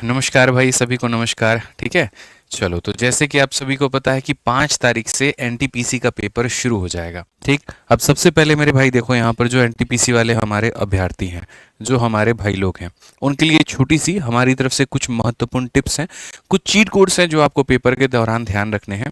नमस्कार भाई, सभी को नमस्कार। ठीक है, चलो तो जैसे कि आप सभी को पता है कि 5 तारीख से एनटीपीसी का पेपर शुरू हो जाएगा। ठीक, अब सबसे पहले मेरे भाई देखो, यहाँ पर जो एनटीपीसी वाले हमारे अभ्यर्थी हैं, जो हमारे भाई लोग हैं, उनके लिए छोटी सी हमारी तरफ से कुछ महत्वपूर्ण टिप्स हैं, कुछ चीट कोड्स हैं जो आपको पेपर के दौरान ध्यान रखने हैं।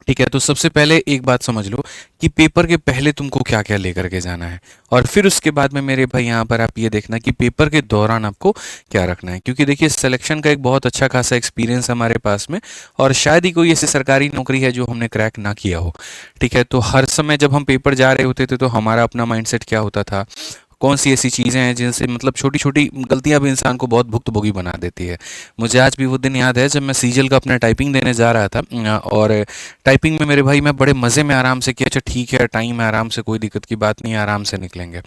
ठीक है, तो सबसे पहले एक बात समझ लो कि पेपर के पहले तुमको क्या क्या लेकर के जाना है, और फिर उसके बाद में मेरे भाई यहाँ पर आप ये देखना कि पेपर के दौरान आपको क्या रखना है। क्योंकि देखिए, सिलेक्शन का एक बहुत अच्छा खासा एक्सपीरियंस हमारे पास में, और शायद ही कोई ऐसी सरकारी नौकरी है जो हमने क्रैक ना किया हो। ठीक है, तो हर समय जब हम पेपर जा रहे होते थे तो हमारा अपना माइंडसेट क्या होता था, कौन सी ऐसी चीज़ें हैं जिनसे मतलब छोटी छोटी गलतियां भी इंसान को बहुत भुक्तभोगी बना देती है। मुझे आज भी वो दिन याद है जब मैं सीजल का अपना टाइपिंग देने जा रहा था, और टाइपिंग में मेरे भाई मैं बड़े मज़े में आराम से किया, अच्छा ठीक है, टाइम है, आराम से, कोई दिक्कत की बात नहीं है, आराम से निकलेंगे।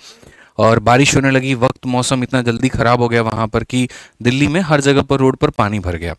और बारिश होने लगी, वक्त मौसम इतना जल्दी ख़राब हो गया वहाँ पर कि दिल्ली में हर जगह पर रोड पर पानी भर गया।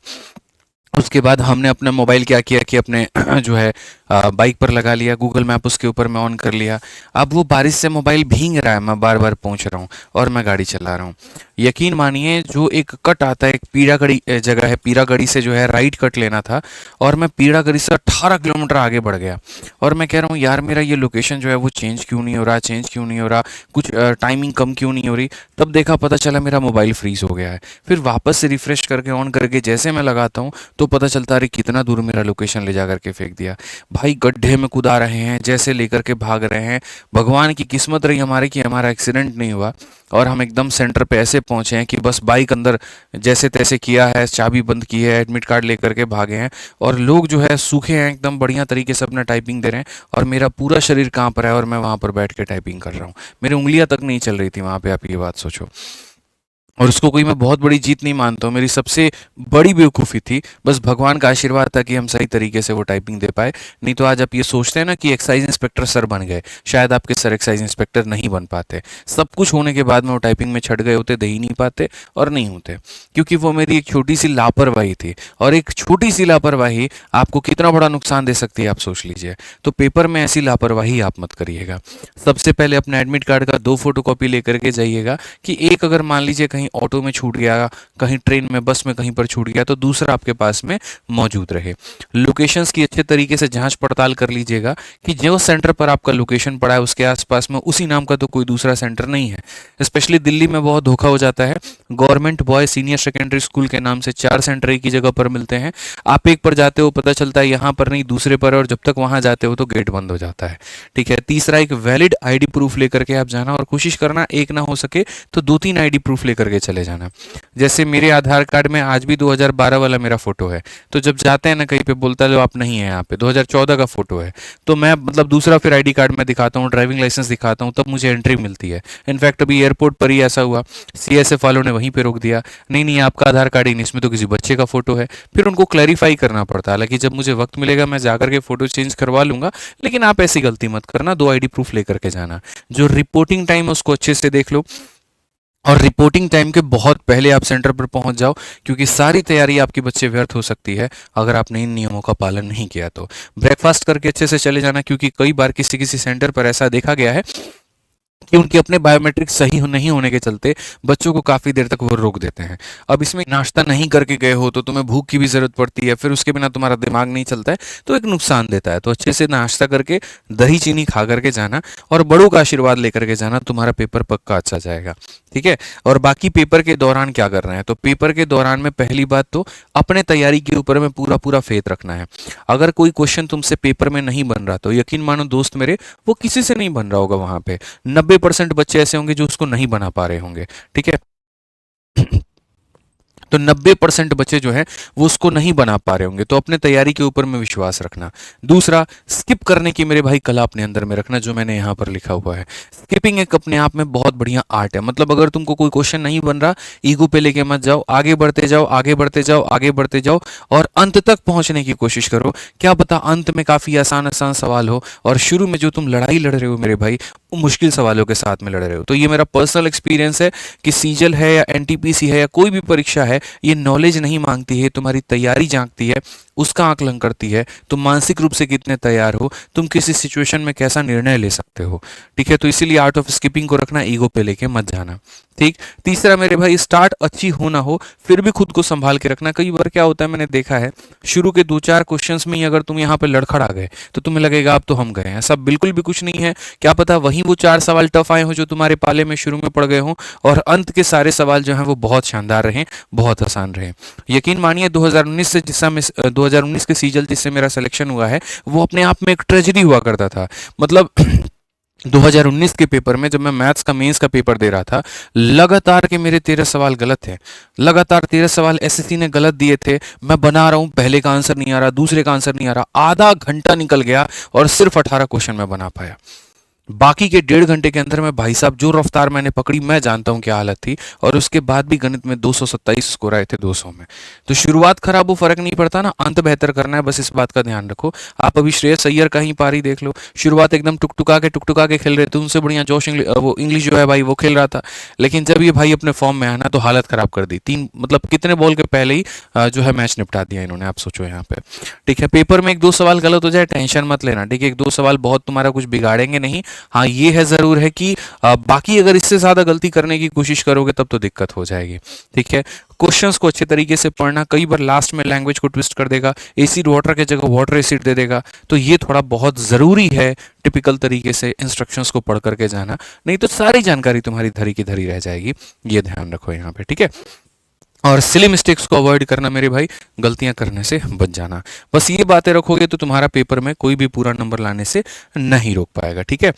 उसके बाद हमने अपना मोबाइल क्या किया कि अपने जो है बाइक पर लगा लिया, गूगल मैप उसके ऊपर मैं ऑन कर लिया। अब वो बारिश से मोबाइल भीग रहा है, मैं बार बार पहुंच रहा हूँ और मैं गाड़ी चला रहा हूँ। यकीन मानिए, जो एक कट आता है, एक पीड़ागढ़ी जगह है, पीड़ागढ़ी से जो है राइट कट लेना था, और मैं पीड़ागढ़ी से 18 किलोमीटर आगे बढ़ गया। और मैं कह रहा हूँ यार, मेरा ये लोकेशन जो है वो चेंज क्यों नहीं हो रहा, चेंज क्यों नहीं हो रहा, कुछ टाइमिंग कम क्यों नहीं हो रही। तब देखा, पता चला मेरा मोबाइल फ्रीज हो गया है। फिर वापस से रिफ्रेश करके ऑन करके जैसे मैं लगाता हूँ तो पता चलता है अरे कितना दूर मेरा लोकेशन ले जा करके फेंक दिया। भाई गड्ढे में कूदा रहे हैं, जैसे लेकर के भाग रहे हैं। भगवान की किस्मत रही हमारी कि हमारा एक्सीडेंट नहीं हुआ, और हम एकदम सेंटर पे ऐसे पहुंचे हैं कि बस बाइक अंदर जैसे तैसे किया है, चाबी बंद की है, एडमिट कार्ड लेकर के भागे हैं। और लोग जो है सूखे हैं, एकदम बढ़िया तरीके से अपना टाइपिंग दे रहे हैं, और मेरा पूरा शरीर कांप रहा है और मैं वहां पर बैठ के टाइपिंग कर रहा हूँ। मेरी उंगलियां तक नहीं चल रही थी वहां पे, आप ये बात सोचो। और उसको कोई मैं बहुत बड़ी जीत नहीं मानता हूँ, मेरी सबसे बड़ी बेवकूफ़ी थी, बस भगवान का आशीर्वाद था कि हम सही तरीके से वो टाइपिंग दे पाए। नहीं तो आज आप ये सोचते हैं ना कि एक्साइज इंस्पेक्टर सर बन गए, शायद आपके सर एक्साइज इंस्पेक्टर नहीं बन पाते। सब कुछ होने के बाद में वो टाइपिंग में छट गए होते, दे ही नहीं पाते और नहीं होते, क्योंकि वो मेरी एक छोटी सी लापरवाही थी। और एक छोटी सी लापरवाही आपको कितना बड़ा नुकसान दे सकती है, आप सोच लीजिए। तो पेपर में ऐसी लापरवाही आप मत करिएगा। सबसे पहले अपना एडमिट कार्ड का 2 फोटोकॉपी लेकर के जाइएगा, कि एक अगर मान लीजिए कहीं ऑटो में छूट गया, कहीं ट्रेन में, बस में कहीं पर छूट गया, तो दूसरा आपके पास में मौजूद रहे। लोकेशंस की अच्छे तरीके से जांच पड़ताल कर लीजिएगा कि जो सेंटर पर आपका लोकेशन पड़ा है उसके आसपास में उसी नाम का तो कोई दूसरा सेंटर नहीं है। स्पेशली दिल्ली में बहुत धोखा हो जाता है। Government boy senior secondary school के नाम से 4 सेंटर एक ही जगह पर मिलते हैं। आप एक पर जाते हो, पता चलता है यहाँ पर नहीं दूसरे पर है, और जब तक वहां जाते हो तो गेट बंद हो जाता है। ठीक है, तीसरा, एक वैलिड आईडी प्रूफ लेकर के आप जाना, और कोशिश करना एक ना हो सके तो 2-3 आईडी प्रूफ लेकर के चले जाना। जैसे मेरे आधार कार्ड में आज भी 2012 वाला मेरा फोटो है, तो जब जाते हैं ना कहीं पे, बोलता है लो आप नहीं है यहाँ पे, 2014 का फोटो है, तो मैं मतलब दूसरा फिर आईडी कार्ड में दिखाता हूँ, ड्राइविंग लाइसेंस दिखाता हूँ, तब मुझे एंट्री मिलती है। इनफैक्ट अभी एयरपोर्ट पर ही ऐसा हुआ, सीएसएफ वालों ने वहीं पे रोक दिया, नहीं नहीं आपका आधार कार्ड ही नहीं, इसमें तो किसी बच्चे का फोटो है। फिर उनको क्लैरिफाई करना पड़ता है। हालांकि जब मुझे वक्त मिलेगा मैं जाकर के फोटो चेंज करवा लूंगा, लेकिन आप ऐसी गलती मत करना, 2 आईडी प्रूफ लेकर के जाना। जो रिपोर्टिंग टाइम है उसको अच्छे से देख लो, और रिपोर्टिंग टाइम के बहुत पहले आप सेंटर पर पहुंच जाओ, क्योंकि सारी तैयारी आपकी बच्चे व्यर्थ हो सकती है अगर आपने इन नियमों का पालन नहीं किया तो। ब्रेकफास्ट करके अच्छे से चले जाना, क्योंकि कई बार किसी किसी सेंटर पर ऐसा देखा गया है कि उनके अपने बायोमेट्रिक सही नहीं होने के चलते बच्चों को काफ़ी देर तक वो रोक देते हैं। अब इसमें नाश्ता नहीं करके गए हो तो तुम्हें भूख की भी ज़रूरत पड़ती है, फिर उसके बिना तुम्हारा दिमाग नहीं चलता है, तो एक नुकसान देता है। तो अच्छे से नाश्ता करके दही चीनी खा करके जाना, और बड़ों का आशीर्वाद लेकर के जाना, तुम्हारा पेपर पक्का अच्छा जाएगा। ठीक है, और बाकी पेपर के दौरान क्या करना है, तो पेपर के दौरान में पहली बात तो अपने तैयारी के ऊपर में पूरा पूरा फेथ रखना है। अगर कोई क्वेश्चन तुमसे पेपर में नहीं बन रहा तो यकीन मानो दोस्त मेरे, वो किसी से नहीं बन रहा होगा वहां पे। 90% बच्चे ऐसे होंगे जो उसको नहीं बना पा रहे होंगे। ठीक है, तो 90% बच्चे जो है वो उसको नहीं बना पा रहे होंगे, तो अपने तैयारी के ऊपर में विश्वास रखना। दूसरा, स्किप करने की मेरे भाई कला अपने अंदर में रखना, जो मैंने यहाँ पर लिखा हुआ है। स्किपिंग एक अपने आप में बहुत बढ़िया आर्ट है। मतलब अगर तुमको कोई क्वेश्चन नहीं बन रहा, ईगो पे लेके मत जाओ, आगे बढ़ते जाओ, आगे बढ़ते जाओ, आगे बढ़ते जाओ, और अंत तक पहुंचने की कोशिश करो। क्या पता अंत में काफी आसान आसान सवाल हो, और शुरू में जो तुम लड़ाई लड़ रहे हो मेरे भाई, वो मुश्किल सवालों के साथ में लड़ रहे हो। तो ये मेरा पर्सनल एक्सपीरियंस है कि सीजल है या एनटीपीसी है या कोई भी परीक्षा है, ये नॉलेज नहीं मांगती है, तुम्हारी तैयारी झांकती है, उसका आकलन करती है। तुम मानसिक रूप से कितने तैयार हो, तुम किसी सिचुएशन में कैसा निर्णय ले सकते हो। ठीक है, तो इसीलिए आर्ट ऑफ स्किपिंग को रखना, ईगो पे लेके मत जाना। ठीक। तीसरा मेरे भाई, स्टार्ट अच्छी हो ना हो फिर भी खुद को संभाल के रखना। कई बार क्या होता है, मैंने देखा है शुरू के 2-4 क्वेश्चंस में ही अगर तुम यहाँ पे लड़खड़ा गए तो तुम्हें लगेगा अब तो हम गए हैं। ऐसा बिल्कुल भी कुछ नहीं है। क्या पता वहीं वो 4 सवाल टफ आए हो जो तुम्हारे पाले में शुरू में पड़ गए हों, और अंत के सारे सवाल जो हैं वो बहुत शानदार रहे, बहुत आसान रहे। यकीन मानिए 2019 से 2019 के सीजल जिससे मेरा सिलेक्शन हुआ है वो अपने आप में एक ट्रेजेडी हुआ करता था। मतलब 2019 के पेपर में जब मैं मैथ्स का मेंस का पेपर दे रहा था, लगातार के मेरे 13 सवाल गलत थे। लगातार 13 सवाल एसएससी ने गलत दिए थे। मैं बना रहा हूं, पहले का आंसर नहीं आ रहा, दूसरे का आंसर नहीं आ रहा, आधा घंटा निकल गया और सिर्फ 18 क्वेश्चन मैं बना पाया। बाकी के 1.5 घंटे के अंदर में भाई साहब जो रफ्तार मैंने पकड़ी, मैं जानता हूं क्या हालत थी। और उसके बाद भी गणित में 227 स्कोर आए थे 200 में। तो शुरुआत खराब हो फर्क नहीं पड़ता ना, अंत बेहतर करना है, बस इस बात का ध्यान रखो। आप अभी श्रेयस अय्यर का ही पारी देख लो, शुरुआत एकदम टुकटुका के खेल रहे थे, उनसे बढ़िया जोश वो इंग्लिश जो है भाई वो खेल रहा था। लेकिन जब ये भाई अपने फॉर्म में आना तो हालत खराब कर दी। 3 मतलब कितने बॉल के पहले ही जो है मैच निपटा दिया इन्होंने, आप सोचो यहाँ पे। ठीक है, पेपर में 1-2 सवाल गलत हो जाए टेंशन मत लेना। ठीक है, 1-2 सवाल बहुत तुम्हारा कुछ बिगाड़ेंगे नहीं। हाँ ये है जरूर है कि बाकी अगर इससे ज्यादा गलती करने की कोशिश करोगे तब तो दिक्कत हो जाएगी। ठीक है, क्वेश्चंस को अच्छे तरीके से पढ़ना। कई बार लास्ट में लैंग्वेज को ट्विस्ट कर देगा, एसिड वाटर के जगह वाटर एसिड दे देगा, तो ये थोड़ा बहुत जरूरी है टिपिकल तरीके से इंस्ट्रक्शंस को पढ़ करके जाना, नहीं तो सारी जानकारी तुम्हारी धरी की धरी रह जाएगी। ये ध्यान रखो यहाँ पे। ठीक है, और सिली मिस्टेक्स को अवॉइड करना मेरे भाई, गलतियां करने से बच जाना। बस ये बातें रखोगे तो तुम्हारा पेपर में कोई भी पूरा नंबर लाने से नहीं रोक पाएगा। ठीक है।